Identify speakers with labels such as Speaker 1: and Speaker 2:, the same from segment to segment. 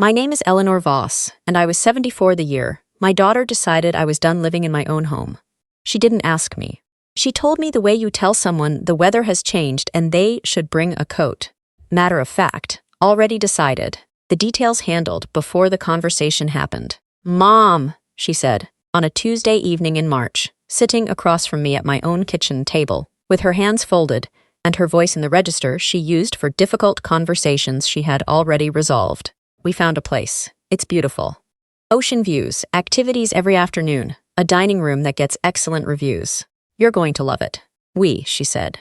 Speaker 1: My name is Eleanor Voss, and I was 74 the year my daughter decided I was done living in my own home. She didn't ask me. She told me the way you tell someone the weather has changed and they should bring a coat. Matter of fact, already decided. The details handled before the conversation happened. "Mom," she said, on a Tuesday evening in March, sitting across from me at my own kitchen table, with her hands folded, and her voice in the register she used for difficult conversations she had already resolved. "We found a place. It's beautiful. Ocean views, activities every afternoon, a dining room that gets excellent reviews. You're going to love it." "We," she said,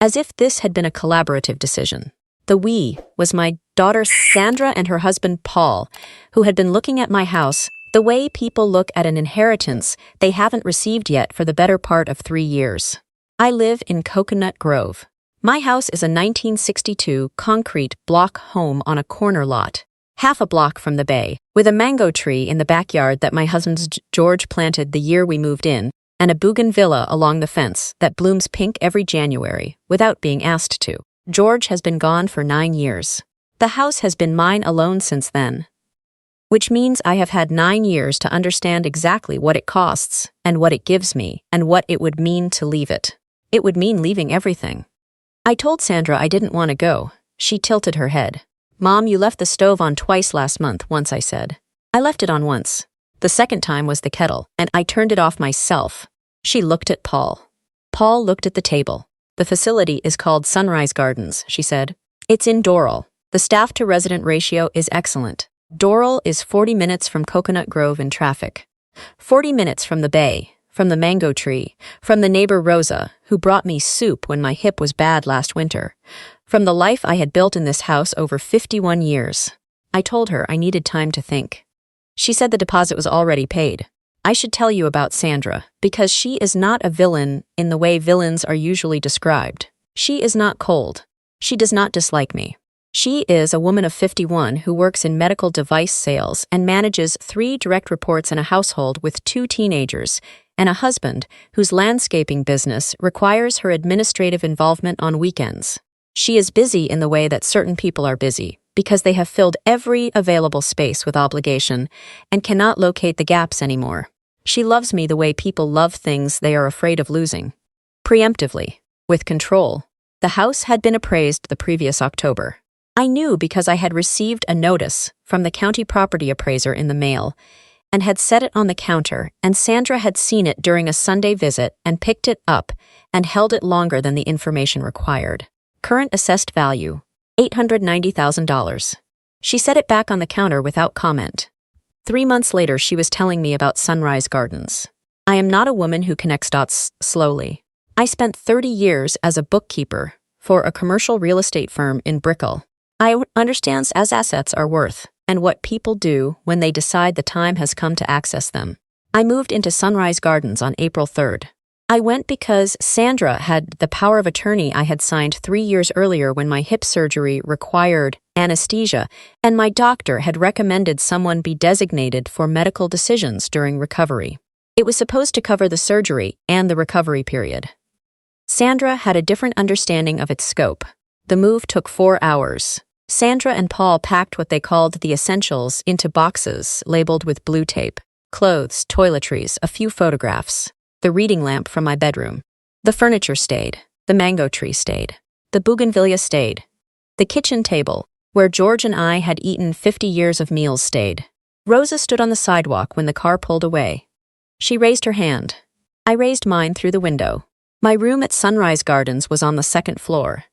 Speaker 1: as if this had been a collaborative decision. The "we" was my daughter Sandra and her husband Paul, who had been looking at my house the way people look at an inheritance they haven't received yet for the better part of 3 years. I live in Coconut Grove. My house is a 1962 concrete block home on a corner lot, half a block from the bay, with a mango tree in the backyard that my husband George planted the year we moved in, and a Bougainvillea along the fence that blooms pink every January without being asked to. George has been gone for 9 years. The house has been mine alone since then, which means I have had 9 years to understand exactly what it costs and what it gives me and what it would mean to leave it. It would mean leaving everything. I told Sandra I didn't want to go. She tilted her head. "Mom, you left the stove on twice last month," once I said. "I left it on once. The second time was the kettle, and I turned it off myself." She looked at Paul. Paul looked at the table. "The facility is called Sunrise Gardens," she said. "It's in Doral. The staff-to-resident ratio is excellent. Doral is 40 minutes from Coconut Grove in traffic. 40 minutes from the bay, from the mango tree, from the neighbor Rosa, who brought me soup when my hip was bad last winter, from the life I had built in this house over 51 years. I told her I needed time to think. She said the deposit was already paid. I should tell you about Sandra, because she is not a villain in the way villains are usually described. She is not cold. She does not dislike me. She is a woman of 51 who works in medical device sales and manages 3 direct reports in a household with 2 teenagers and a husband whose landscaping business requires her administrative involvement on weekends. She is busy in the way that certain people are busy, because they have filled every available space with obligation and cannot locate the gaps anymore. She loves me the way people love things they are afraid of losing. Preemptively, with control. The house had been appraised the previous October. I knew because I had received a notice from the county property appraiser in the mail and had set it on the counter, and Sandra had seen it during a Sunday visit and picked it up and held it longer than the information required. Current assessed value, $890,000. She set it back on the counter without comment. 3 months later, she was telling me about Sunrise Gardens. I am not a woman who connects dots slowly. I spent 30 years as a bookkeeper for a commercial real estate firm in Brickell. I understand as assets are worth and what people do when they decide the time has come to access them. I moved into Sunrise Gardens on April 3rd. I went because Sandra had the power of attorney I had signed 3 years earlier when my hip surgery required anesthesia, and my doctor had recommended someone be designated for medical decisions during recovery. It was supposed to cover the surgery and the recovery period. Sandra had a different understanding of its scope. The move took 4 hours. Sandra and Paul packed what they called the essentials into boxes labeled with blue tape. Clothes, toiletries, a few photographs. The reading lamp from my bedroom. The furniture stayed. The mango tree stayed. The Bougainvillea stayed. The kitchen table, where George and I had eaten 50 years of meals, stayed. Rosa stood on the sidewalk when the car pulled away. She raised her hand. I raised mine through the window. My room at Sunrise Gardens was on the 2nd floor.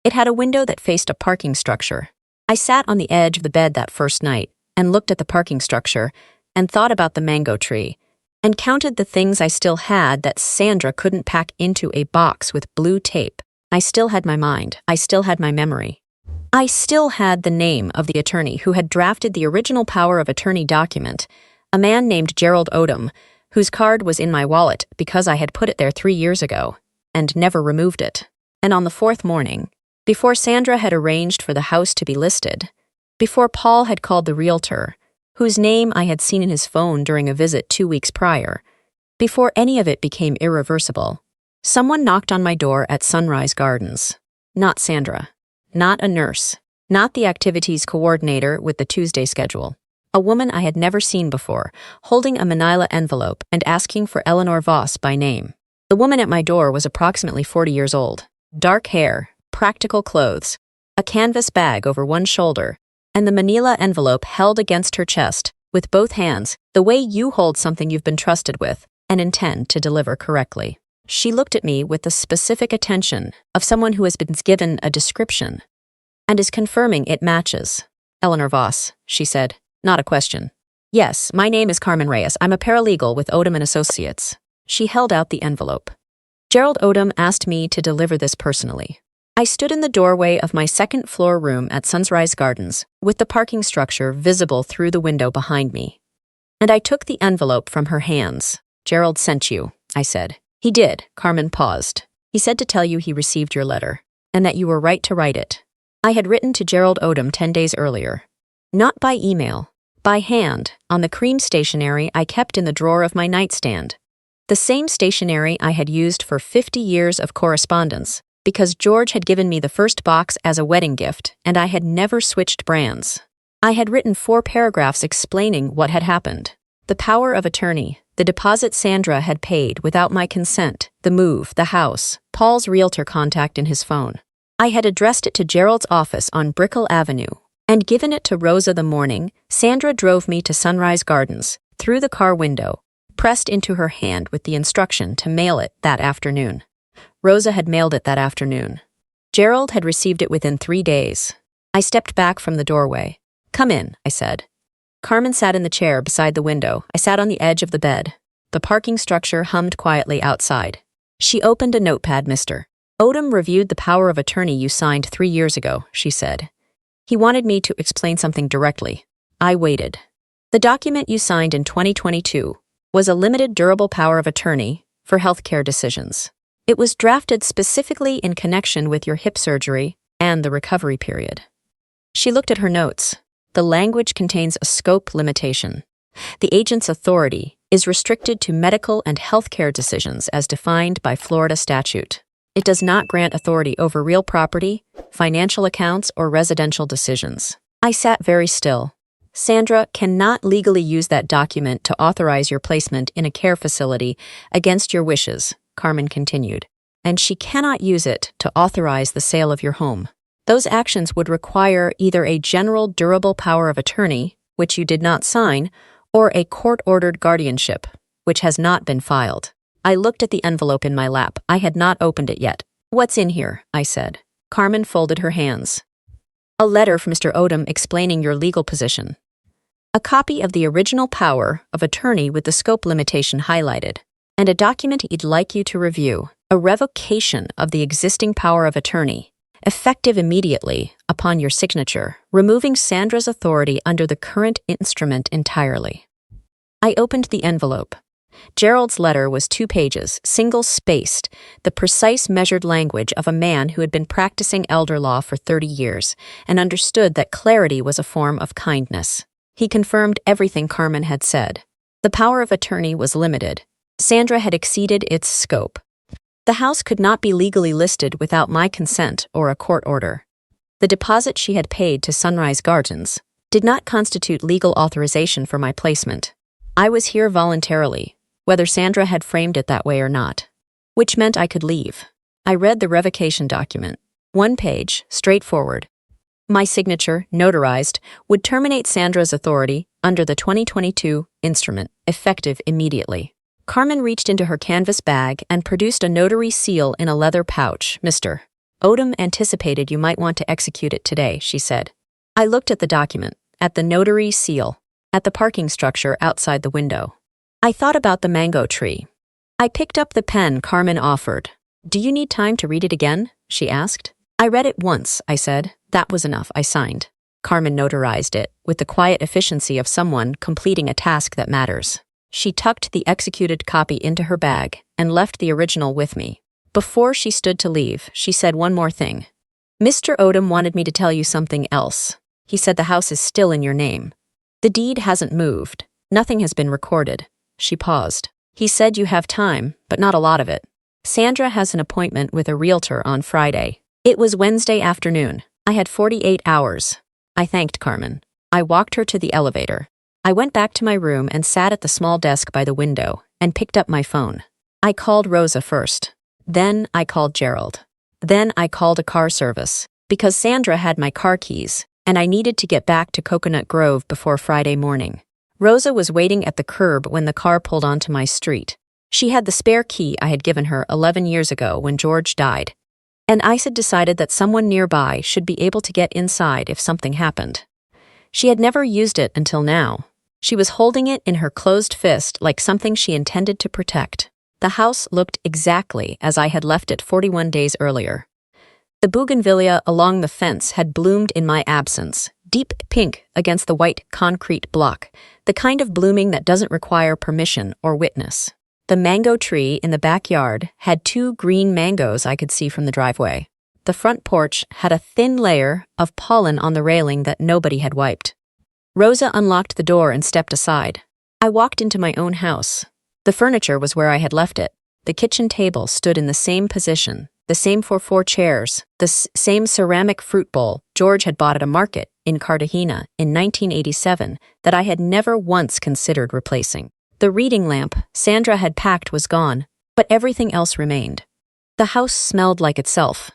Speaker 1: It had a window that faced a parking structure. I sat on the edge of the bed that first night and looked at the parking structure and thought about the mango tree and counted the things I still had that Sandra couldn't pack into a box with blue tape. I still had my mind. I still had my memory. I still had the name of the attorney who had drafted the original power of attorney document, a man named Gerald Odom, whose card was in my wallet because I had put it there 3 years ago and never removed it. And on the 4th morning, before Sandra had arranged for the house to be listed, before Paul had called the realtor, whose name I had seen in his phone during a visit 2 weeks prior, before any of it became irreversible, someone knocked on my door at Sunrise Gardens. Not Sandra. Not a nurse. not the activities coordinator with the Tuesday schedule. A woman I had never seen before, holding a manila envelope and asking for Eleanor Voss by name. The woman at my door was approximately 40 years old. Dark hair, practical clothes, a canvas bag over one shoulder, and the manila envelope held against her chest, with both hands, the way you hold something you've been trusted with and intend to deliver correctly. She looked at me with the specific attention of someone who has been given a description and is confirming it matches. Eleanor Voss, she said, not a question. Yes, my name is Carmen Reyes. I'm a paralegal with Odom and Associates. She held out the envelope. Gerald Odom asked me to deliver this personally. I stood in the doorway of my second-floor room at Sunrise Gardens, with the parking structure visible through the window behind me. And I took the envelope from her hands. Gerald sent you, I said. He did, Carmen paused. He said to tell you he received your letter, and that you were right to write it. I had written to Gerald Odom 10 days earlier. Not by email, by hand, on the cream stationery I kept in the drawer of my nightstand. The same stationery I had used for 50 years of correspondence, because George had given me the first box as a wedding gift, and I had never switched brands. I had written 4 paragraphs explaining what had happened. The power of attorney, the deposit Sandra had paid without my consent, the move, the house, Paul's realtor contact in his phone. I had addressed it to Gerald's office on Brickell Avenue, and given it to Rosa the morning Sandra drove me to Sunrise Gardens, through the car window, pressed into her hand with the instruction to mail it that afternoon. Rosa had mailed it that afternoon. Gerald had received it within 3 days. I stepped back from the doorway. Come in, I said. Carmen sat in the chair beside the window. I sat on the edge of the bed. The parking structure hummed quietly outside. She opened a notepad, Mr. Odom reviewed the power of attorney you signed 3 years ago, she said. He wanted me to explain something directly. I waited. The document you signed in 2022 was a limited durable power of attorney for healthcare decisions. It was drafted specifically in connection with your hip surgery and the recovery period. She looked at her notes. The language contains a scope limitation. The agent's authority is restricted to medical and healthcare decisions as defined by Florida statute. It does not grant authority over real property, financial accounts, or residential decisions. I sat very still. Sandra cannot legally use that document to authorize your placement in a care facility against your wishes, Carmen continued, and she cannot use it to authorize the sale of your home. Those actions would require either a general durable power of attorney, which you did not sign, or a court-ordered guardianship, which has not been filed. I looked at the envelope in my lap. I had not opened it yet. What's in here? I said. Carmen folded her hands. A letter from Mr. Odom explaining your legal position. A copy of the original power of attorney with the scope limitation highlighted, and a document he'd like you to review, a revocation of the existing power of attorney, effective immediately upon your signature, removing Sandra's authority under the current instrument entirely. I opened the envelope. Gerald's letter was 2 pages, single-spaced, the precise measured language of a man who had been practicing elder law for 30 years and understood that clarity was a form of kindness. He confirmed everything Carmen had said. The power of attorney was limited. Sandra had exceeded its scope. The house could not be legally listed without my consent or a court order. The deposit she had paid to Sunrise Gardens did not constitute legal authorization for my placement. I was here voluntarily, whether Sandra had framed it that way or not, which meant I could leave. I read the revocation document. 1 page, straightforward. My signature, notarized, would terminate Sandra's authority under the 2022 instrument, effective immediately. Carmen reached into her canvas bag and produced a notary seal in a leather pouch. Mr. Odom anticipated you might want to execute it today, she said. I looked at the document, at the notary seal, at the parking structure outside the window. I thought about the mango tree. I picked up the pen Carmen offered. Do you need time to read it again? She asked. I read it once, I said. That was enough, I signed. Carmen notarized it, with the quiet efficiency of someone completing a task that matters. She tucked the executed copy into her bag and left the original with me. Before she stood to leave, she said one more thing. Mr. Odom wanted me to tell you something else. He said the house is still in your name. The deed hasn't moved. Nothing has been recorded. She paused. He said you have time, but not a lot of it. Sandra has an appointment with a realtor on Friday. It was Wednesday afternoon. I had 48 hours. I thanked Carmen. I walked her to the elevator. I went back to my room and sat at the small desk by the window and picked up my phone. I called Rosa first. Then I called Gerald. Then I called a car service because Sandra had my car keys and I needed to get back to Coconut Grove before Friday morning. Rosa was waiting at the curb when the car pulled onto my street. She had the spare key I had given her 11 years ago when George died. And I had decided that someone nearby should be able to get inside if something happened. She had never used it until now. She was holding it in her closed fist like something she intended to protect. The house looked exactly as I had left it 41 days earlier. The Bougainvillea along the fence had bloomed in my absence, deep pink against the white concrete block, the kind of blooming that doesn't require permission or witness. The mango tree in the backyard had 2 green mangoes I could see from the driveway. The front porch had a thin layer of pollen on the railing that nobody had wiped. Rosa unlocked the door and stepped aside. I walked into my own house. The furniture was where I had left it. The kitchen table stood in the same position, the same 4 chairs, the same ceramic fruit bowl George had bought at a market in Cartagena in 1987 that I had never once considered replacing. The reading lamp Sandra had packed was gone, but everything else remained. The house smelled like itself,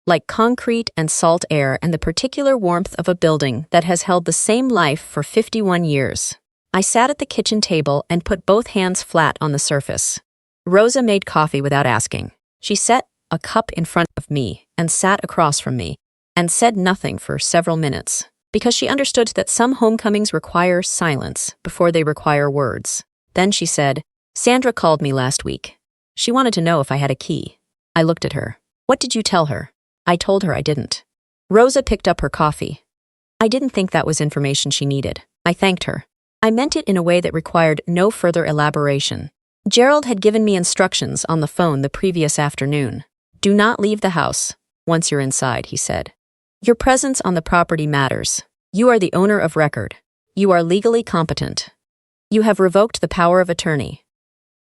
Speaker 1: like concrete and salt air and the particular warmth of a building that has held the same life for 51 years. I sat at the kitchen table and put both hands flat on the surface. Rosa made coffee without asking. She set a cup in front of me and sat across from me and said nothing for several minutes because she understood that some homecomings require silence before they require words. Then she said, "Sandra called me last week. She wanted to know if I had a key." I looked at her. "What did you tell her?" I told her I didn't. Rosa picked up her coffee. I didn't think that was information she needed. I thanked her. I meant it in a way that required no further elaboration. Gerald had given me instructions on the phone the previous afternoon. "Do not leave the house once you're inside," he said. "Your presence on the property matters. You are the owner of record. You are legally competent. You have revoked the power of attorney.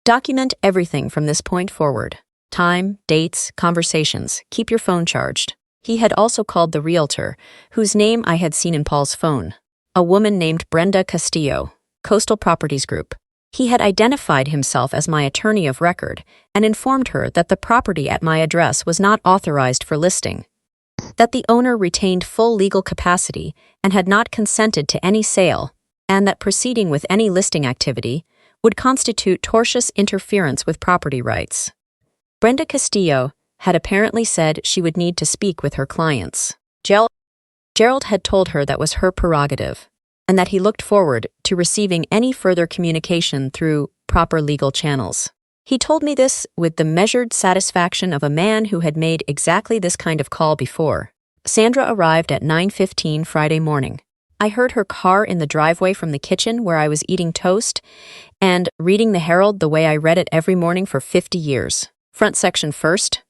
Speaker 1: Document everything from this point forward. Time, dates, conversations. Keep your phone charged." He had also called the realtor, whose name I had seen in Paul's phone, a woman named Brenda Castillo, Coastal Properties Group. He had identified himself as my attorney of record and informed her that the property at my address was not authorized for listing, that the owner retained full legal capacity and had not consented to any sale, and that proceeding with any listing activity would constitute tortious interference with property rights. Brenda Castillo had apparently said she would need to speak with her clients. Gerald had told her that was her prerogative, and that he looked forward to receiving any further communication through proper legal channels. He told me this with the measured satisfaction of a man who had made exactly this kind of call before. Sandra arrived at 9:15 Friday morning. I heard her car in the driveway from the kitchen where I was eating toast and reading the Herald the way I read it every morning for 50 years. Front section first,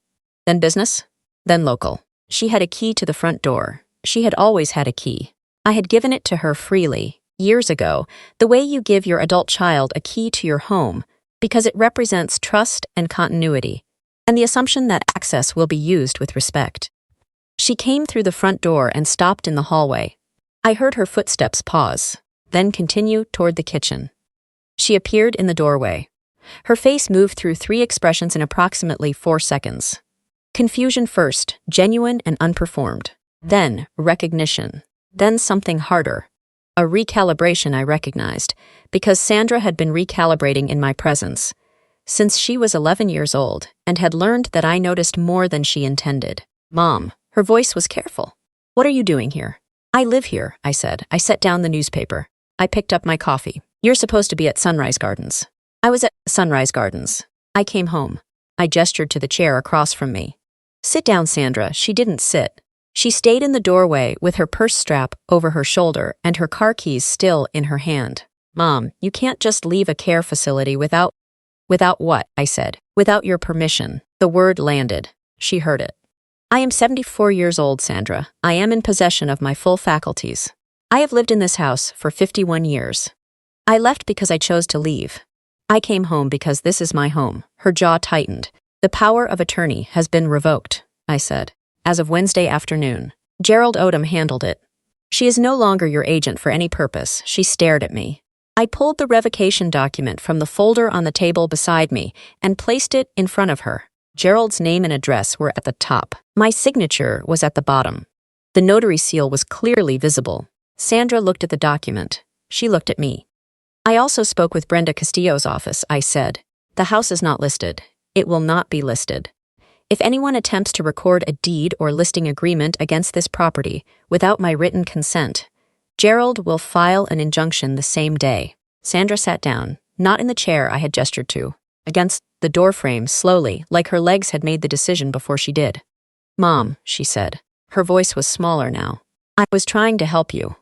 Speaker 1: then business, then local. She had a key to the front door. She had always had a key. I had given it to her freely, years ago, the way you give your adult child a key to your home, because it represents trust and continuity, and the assumption that access will be used with respect. She came through the front door and stopped in the hallway. I heard her footsteps pause, then continue toward the kitchen. She appeared in the doorway. Her face moved through 3 expressions in approximately 4 seconds. Confusion first, genuine and unperformed. Then recognition. Then something harder. A recalibration I recognized, because Sandra had been recalibrating in my presence, since she was 11 years old and had learned that I noticed more than she intended. "Mom," her voice was careful. "What are you doing here?" "I live here," I said. I set down the newspaper. I picked up my coffee. "You're supposed to be at Sunrise Gardens." I was at Sunrise Gardens. I came home. I gestured to the chair across from me. "Sit down, Sandra." She didn't sit. She stayed in the doorway with her purse strap over her shoulder and her car keys still in her hand. "Mom, you can't just leave a care facility without..." "Without what?" I said. "Without your permission." The word landed. She heard it. "I am 74 years old, Sandra. I am in possession of my full faculties. I have lived in this house for 51 years. I left because I chose to leave. I came home because this is my home." Her jaw tightened. "The power of attorney has been revoked," I said, "as of Wednesday afternoon." Gerald Odom handled it. She is no longer your agent for any purpose. She stared at me. I pulled the revocation document from the folder on the table beside me and placed it in front of her. Gerald's name and address were at the top. My signature was at the bottom. The notary seal was clearly visible. Sandra looked at the document. She looked at me. I also spoke with Brenda Castillo's office, I said. The house is not listed. It will not be listed. If anyone attempts to record a deed or listing agreement against this property without my written consent, Gerald will file an injunction the same day. Sandra sat down, not in the chair I had gestured to, against the doorframe slowly, like her legs had made the decision before she did. Mom, she said. Her voice was smaller now. I was trying to help you.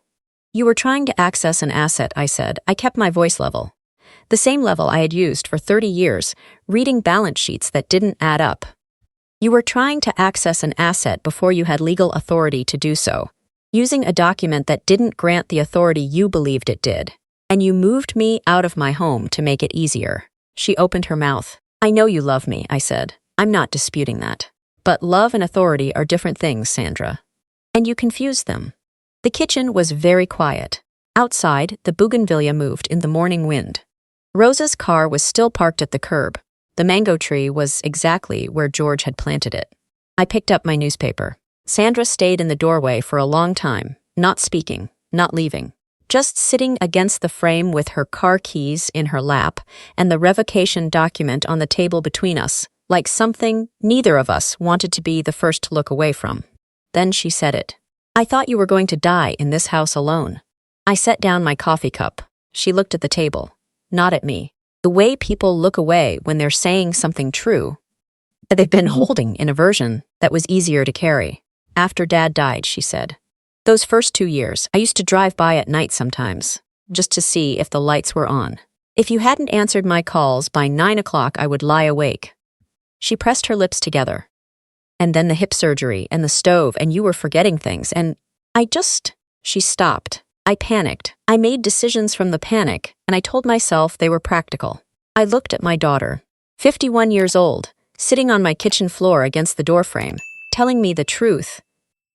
Speaker 1: You were trying to access an asset, I said. I kept my voice level. The same level I had used for 30 years, reading balance sheets that didn't add up. You were trying to access an asset before you had legal authority to do so, using a document that didn't grant the authority you believed it did. And you moved me out of my home to make it easier. She opened her mouth. I know you love me, I said. I'm not disputing that. But love and authority are different things, Sandra. And you confused them. The kitchen was very quiet. Outside, the Bougainvillea moved in the morning wind. Rosa's car was still parked at the curb. The mango tree was exactly where George had planted it. I picked up my newspaper. Sandra stayed in the doorway for a long time, not speaking, not leaving, just sitting against the frame with her car keys in her lap and the revocation document on the table between us, like something neither of us wanted to be the first to look away from. Then she said it. I thought you were going to die in this house alone. I set down my coffee cup. She looked at the table, not at me. The way people look away when they're saying something true that they've been holding in a version that was easier to carry. After Dad died, she said. Those first 2 years, I used to drive by at night sometimes, just to see if the lights were on. If you hadn't answered my calls by 9 o'clock, I would lie awake. She pressed her lips together. And then the hip surgery and the stove, and you were forgetting things, and She stopped. I panicked. I made decisions from the panic, and I told myself they were practical. I looked at my daughter, 51 years old, sitting on my kitchen floor against the doorframe, telling me the truth,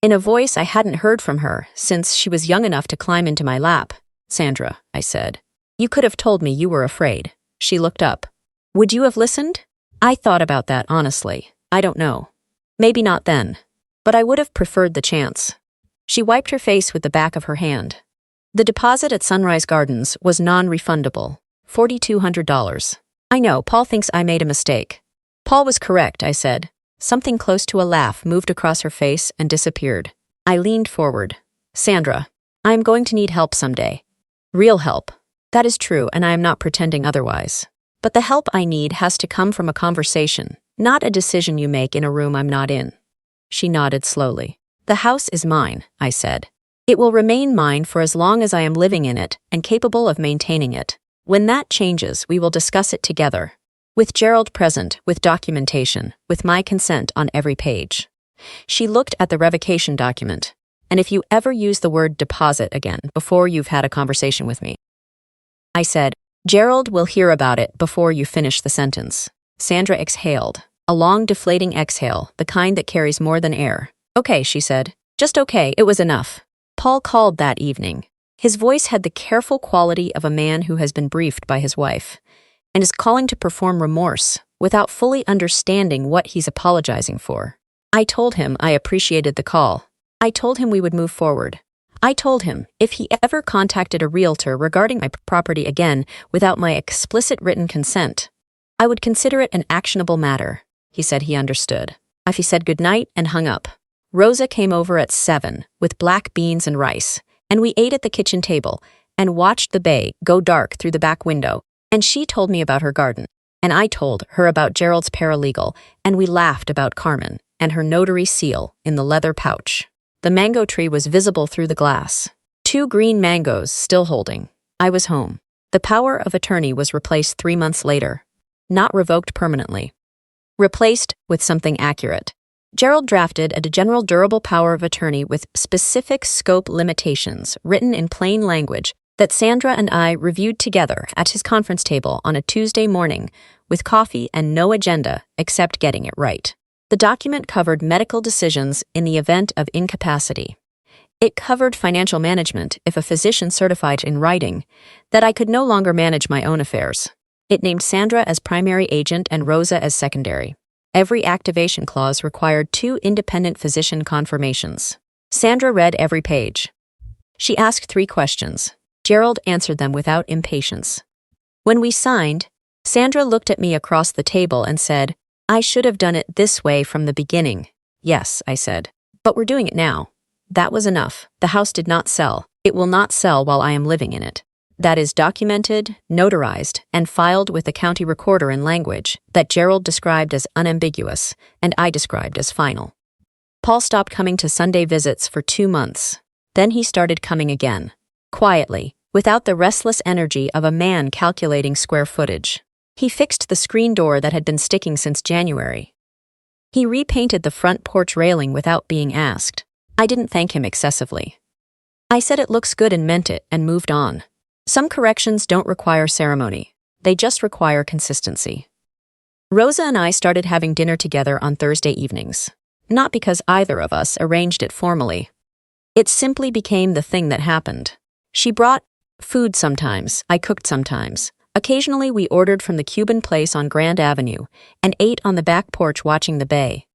Speaker 1: in a voice I hadn't heard from her since she was young enough to climb into my lap. Sandra, I said, you could have told me you were afraid. She looked up. Would you have listened? I thought about that honestly. I don't know. Maybe not then, but I would have preferred the chance. She wiped her face with the back of her hand. The deposit at Sunrise Gardens was non-refundable, $4,200. I know, Paul thinks I made a mistake. Paul was correct, I said. Something close to a laugh moved across her face and disappeared. I leaned forward. Sandra, I am going to need help someday. Real help. That is true, and I am not pretending otherwise. But the help I need has to come from a conversation, not a decision you make in a room I'm not in. She nodded slowly. The house is mine, I said. It will remain mine for as long as I am living in it and capable of maintaining it. When that changes, we will discuss it together. With Gerald present, with documentation, with my consent on every page. She looked at the revocation document. And if you ever use the word deposit again before you've had a conversation with me. I said, Gerald will hear about it before you finish the sentence. Sandra exhaled, a long deflating exhale, the kind that carries more than air. Okay, she said. Just okay, it was enough. Paul called that evening. His voice had the careful quality of a man who has been briefed by his wife and is calling to perform remorse without fully understanding what he's apologizing for. I told him I appreciated the call. I told him we would move forward. I told him if he ever contacted a realtor regarding my property again without my explicit written consent, I would consider it an actionable matter. He said he understood. He said goodnight and hung up. Rosa came over at 7 with black beans and rice, and we ate at the kitchen table and watched the bay go dark through the back window, and she told me about her garden, and I told her about Gerald's paralegal, and we laughed about Carmen and her notary seal in the leather pouch. The mango tree was visible through the glass. 2 green mangoes still holding. I was home. The power of attorney was replaced 3 months later. Not revoked permanently. Replaced with something accurate. Gerald drafted a general durable power of attorney with specific scope limitations written in plain language that Sandra and I reviewed together at his conference table on a Tuesday morning with coffee and no agenda except getting it right. The document covered medical decisions in the event of incapacity. It covered financial management if a physician certified in writing that I could no longer manage my own affairs. It named Sandra as primary agent and Rosa as secondary. Every activation clause required 2 independent physician confirmations. Sandra read every page. She asked 3 questions. Gerald answered them without impatience. When we signed, Sandra looked at me across the table and said, "I should have done it this way from the beginning." "Yes," I said. "But we're doing it now." That was enough. The house did not sell. It will not sell while I am living in it. That is documented, notarized, and filed with the county recorder in language that Gerald described as unambiguous and I described as final. Paul stopped coming to Sunday visits for 2 months. Then he started coming again, quietly, without the restless energy of a man calculating square footage. He fixed the screen door that had been sticking since January. He repainted the front porch railing without being asked. I didn't thank him excessively. I said it looks good and meant it and moved on. Some corrections don't require ceremony. They just require consistency. Rosa and I started having dinner together on Thursday evenings. Not because either of us arranged it formally. It simply became the thing that happened. She brought food sometimes, I cooked sometimes. Occasionally we ordered from the Cuban place on Grand Avenue and ate on the back porch watching the bay.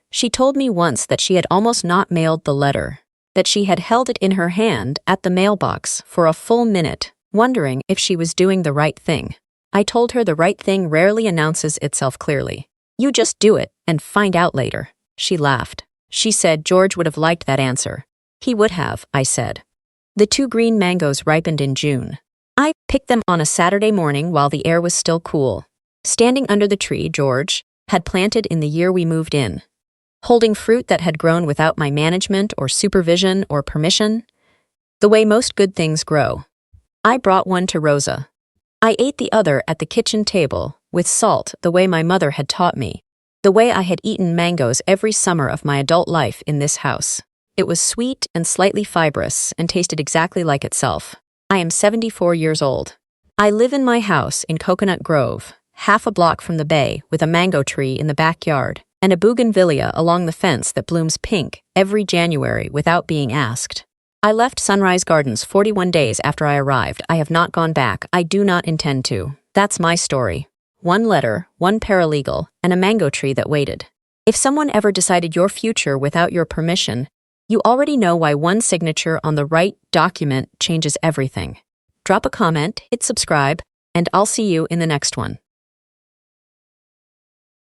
Speaker 1: She told me once that she had almost not mailed the letter, that she had held it in her hand at the mailbox for a full minute, wondering if she was doing the right thing. I told her the right thing rarely announces itself clearly. You just do it and find out later. She laughed. She said George would have liked that answer. He would have, I said. The 2 green mangoes ripened in June. I picked them on a Saturday morning while the air was still cool, standing under the tree George had planted in the year we moved in. Holding fruit that had grown without my management or supervision or permission, the way most good things grow. I brought one to Rosa. I ate the other at the kitchen table, with salt the way my mother had taught me, the way I had eaten mangoes every summer of my adult life in this house. It was sweet and slightly fibrous and tasted exactly like itself. I am 74 years old. I live in my house in Coconut Grove, half a block from the bay, with a mango tree in the backyard and a Bougainvillea along the fence that blooms pink every January without being asked. I left Sunrise Gardens 41 days after I arrived. I have not gone back. I do not intend to. That's my story. 1 letter, 1 paralegal, and a mango tree that waited. If someone ever decided your future without your permission, you already know why 1 signature on the right document changes everything. Drop a comment, hit subscribe, and I'll see you in the next one.